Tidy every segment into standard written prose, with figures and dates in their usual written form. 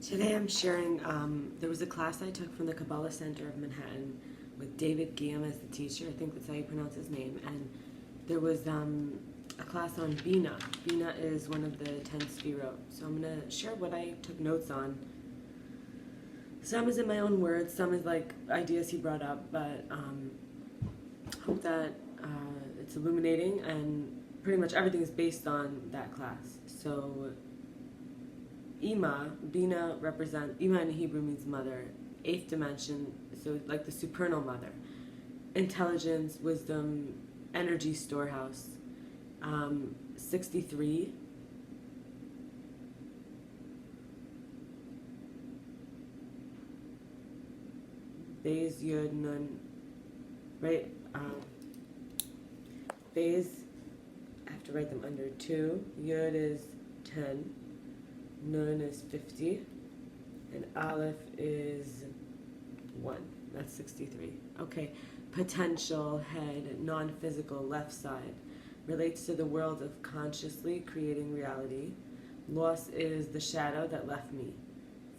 Today I'm sharing, there was a class I took from the Kabbalah Center of Manhattan with David Guillaume as the teacher. I think that's how you pronounce his name. And there was a class on Bina. Bina is one of the 10 Sfirot. So I'm going to share what I took notes on. Some is in my own words, some is like ideas he brought up, but hope that it's illuminating, and pretty much everything is based on that class. So Ima, Bina Ima in Hebrew means mother, eighth dimension, so like the supernal mother. Intelligence, wisdom, energy storehouse. 63. Beis Yud Nun, right? Beis, I have to write them under 2. Yud is 10. Nun is 50. And Aleph is 1. That's 63. Okay. Potential, head, non-physical, left side. Relates to the world of consciously creating reality. Loss is the shadow that left me.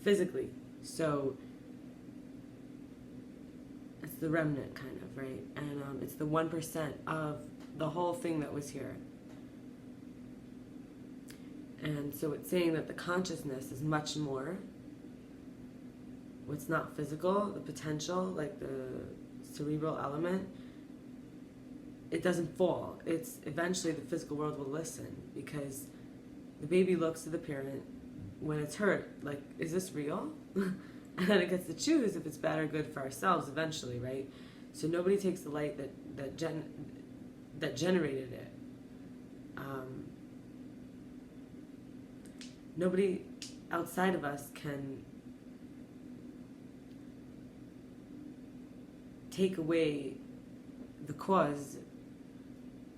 Physically. So it's the remnant, kind of, right? And it's the 1% of the whole thing that was here. And so it's saying that the consciousness is much more. What's not physical, the potential, like the cerebral element, it doesn't fall. It's eventually the physical world will listen, because the baby looks to the parent when it's hurt, like, is this real? And then it gets to choose if it's bad or good for ourselves eventually, right? So nobody takes the light that generated it. Nobody outside of us can take away the cause,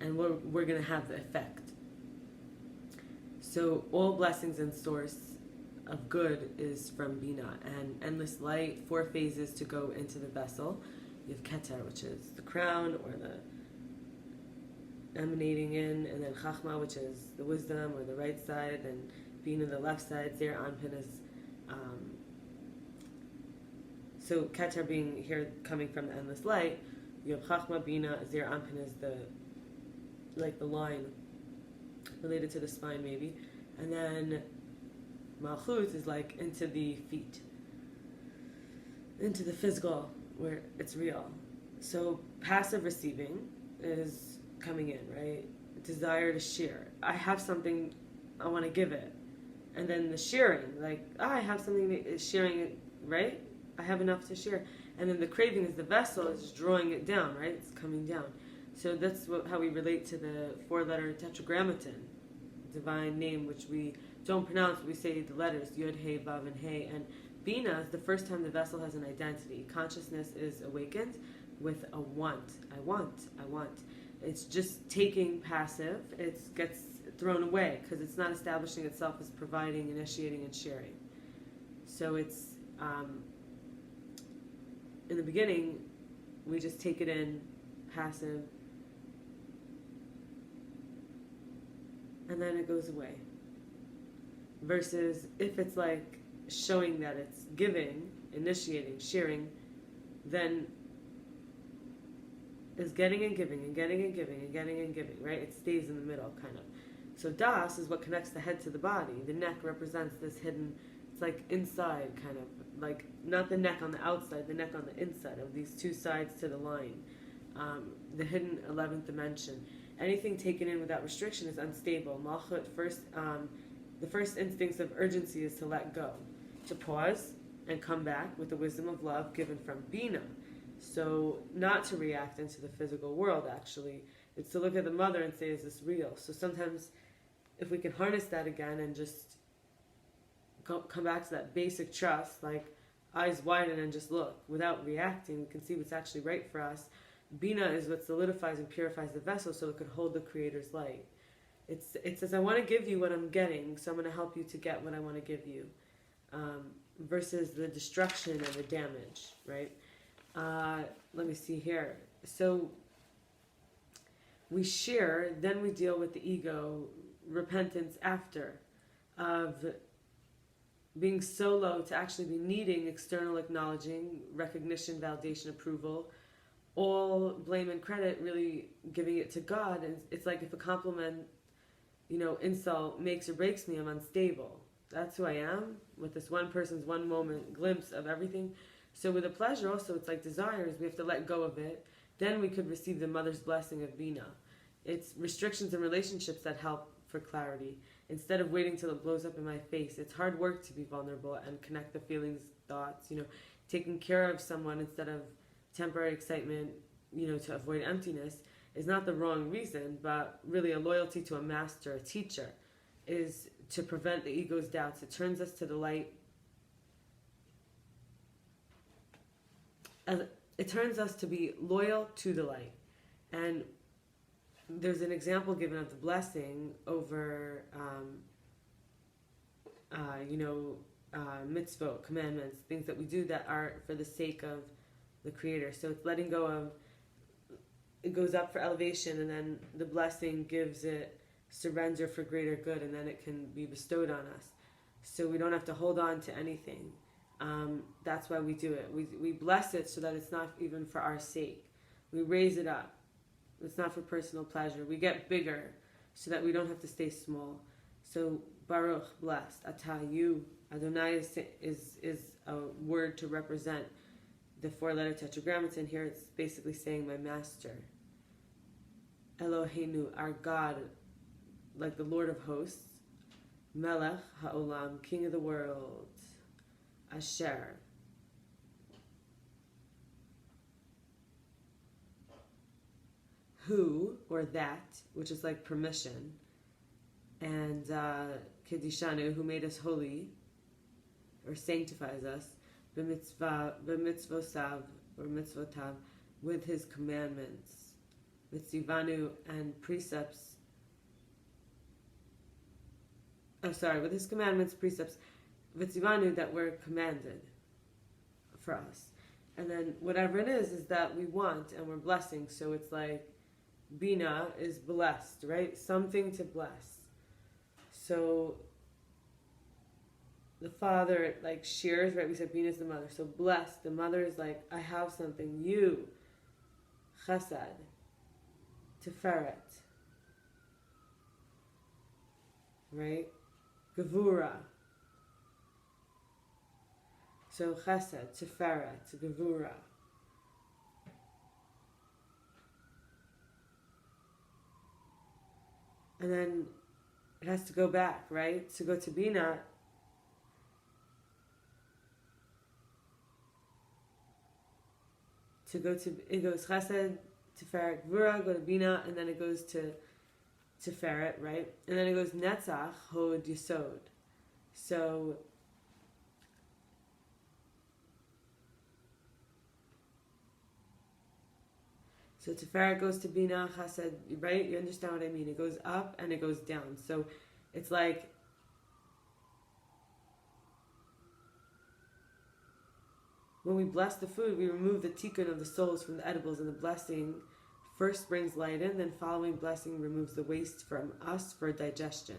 and we're going to have the effect. So all blessings and source of good is from Bina, and endless light, 4 phases to go into the vessel. You have Keter, which is the crown or the emanating in, and then Chachma, which is the wisdom or the right side, and Bina the left side. Zeir Anpin is so Keter being here coming from the endless light. You have Chachma, Bina, Zeir Anpin is the line related to the spine maybe, and then Malchut is like into the feet, into the physical, where it's real. So passive receiving is coming in, right? Desire to share. I have something, I want to give it. And then the sharing, like, I have something, sharing it, right? I have enough to share. And then the craving is the vessel is drawing it down, right? It's coming down. So that's how we relate to the 4-letter tetragrammaton, divine name, which we don't pronounce, we say the letters Yud, He, Vav, and He. And Bina is the first time the vessel has an identity. Consciousness is awakened with a want. I want. It's just taking passive. It gets thrown away because it's not establishing itself as providing, initiating, and sharing. So it's, in the beginning, we just take it in, passive, and then it goes away. Versus if it's like showing that it's giving, initiating, sharing, then is getting and giving and getting and giving and getting and giving, right? It stays in the middle, kind of. So Das is what connects the head to the body. The neck represents this hidden, it's like inside, kind of, like not the neck on the outside, the neck on the inside of these 2 sides to the line. The hidden 11th dimension. Anything taken in without restriction is unstable. Malchut, the first instincts of urgency is to let go, to pause and come back with the wisdom of love given from Bina. So not to react into the physical world, actually. It's to look at the mother and say, is this real? So sometimes if we can harness that again and just come back to that basic trust, like eyes widen and just look without reacting, we can see what's actually right for us. Bina is what solidifies and purifies the vessel so it could hold the Creator's light. It says, I want to give you what I'm getting, so I'm going to help you to get what I want to give you. Versus the destruction and the damage, right? Let me see here. So we share, then we deal with the ego, repentance after, of being so low to actually be needing external acknowledging, recognition, validation, approval, all blame and credit, really giving it to God. And it's like if a compliment, insult makes or breaks me, I'm unstable. That's who I am, with this one person's one moment glimpse of everything. So with a pleasure also, it's like desires, we have to let go of it. Then we could receive the mother's blessing of Bina. It's restrictions in relationships that help for clarity. Instead of waiting till it blows up in my face, it's hard work to be vulnerable and connect the feelings, thoughts, taking care of someone instead of temporary excitement, to avoid emptiness is not the wrong reason, but really a loyalty to a master, a teacher, is to prevent the ego's doubts. It turns us to the light. It turns us to be loyal to the light. And there's an example given of the blessing over, mitzvot, commandments, things that we do that are for the sake of the Creator. So it's letting go of, it goes up for elevation, and then the blessing gives it surrender for greater good, and then it can be bestowed on us. So we don't have to hold on to anything. That's why we do it. We bless it so that it's not even for our sake. We raise it up. It's not for personal pleasure. We get bigger so that we don't have to stay small. So Baruch, blessed. Atah, you. Adonai is a word to represent the four-letter tetragrammaton. Here it's basically saying my master. Eloheinu, our God, like the Lord of hosts. Melech ha'olam, King of the world. Asher. Who, or that, which is like permission. And Kedishanu, who made us holy, or sanctifies us. B'mitzvosav, or mitzvotav, with his commandments. Mitzivanu, and precepts. With his commandments, precepts. Mitzivanu, that were commanded for us. And then whatever it is that we want, and we're blessing. So it's like, Bina is blessed, right? Something to bless. So the father shares, right? We said Bina is the mother. So blessed, the mother is like, I have something. You, chesed, tiferet, right? Gevura. So chesed, tiferet, gevura. And then it has to go back, right? To go to Bina, it goes Chesed, Tiferet, Gvura, go to Bina, and then it goes to Tiferet, right? And then it goes Netzach, Hod, Yesod. So Tiferet goes to Bina, Chesed, right? You understand what I mean? It goes up and it goes down. So it's like when we bless the food, we remove the tikkun of the souls from the edibles, and the blessing first brings light in, then following blessing removes the waste from us for digestion.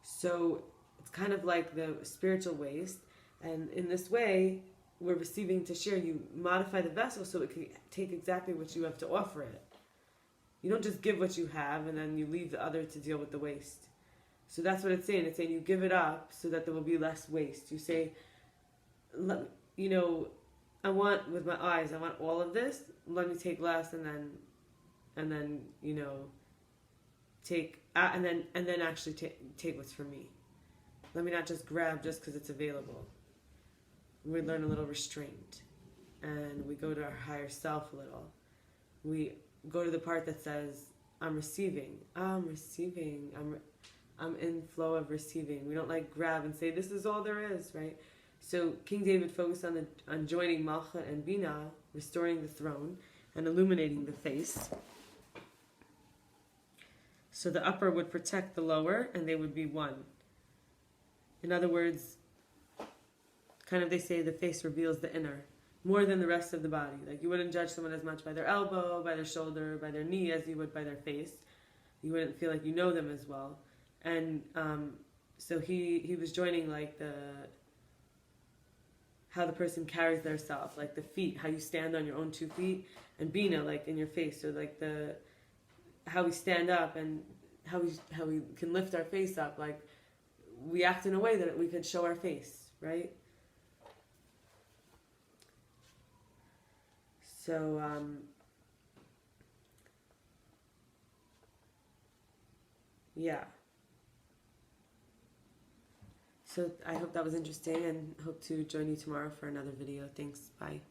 So it's kind of like the spiritual waste, and in this way, we're receiving to share. You modify the vessel so it can take exactly what you have to offer it. You don't just give what you have and then you leave the other to deal with the waste. So that's what it's saying. It's saying you give it up so that there will be less waste. You say, I want, with my eyes, I want all of this. Let me take less and then take and then actually take what's for me. Let me not just grab just because it's available. We learn a little restraint, and we go to our higher self a little. We go to the part that says, I'm receiving, I'm in flow of receiving. We don't grab and say, this is all there is, right? So King David focused on joining Malchut and Bina, restoring the throne, and illuminating the face. So the upper would protect the lower, and they would be one. In other words, they say the face reveals the inner more than the rest of the body. You wouldn't judge someone as much by their elbow, by their shoulder, by their knee as you would by their face. You wouldn't feel like you know them as well. And so he was joining how the person carries their self, like the feet, how you stand on your own 2 feet, and Bina, like in your face, or like the how we stand up and how we can lift our face up, like we act in a way that we could show our face, right? So yeah. So I hope that was interesting, and hope to join you tomorrow for another video. Thanks. Bye.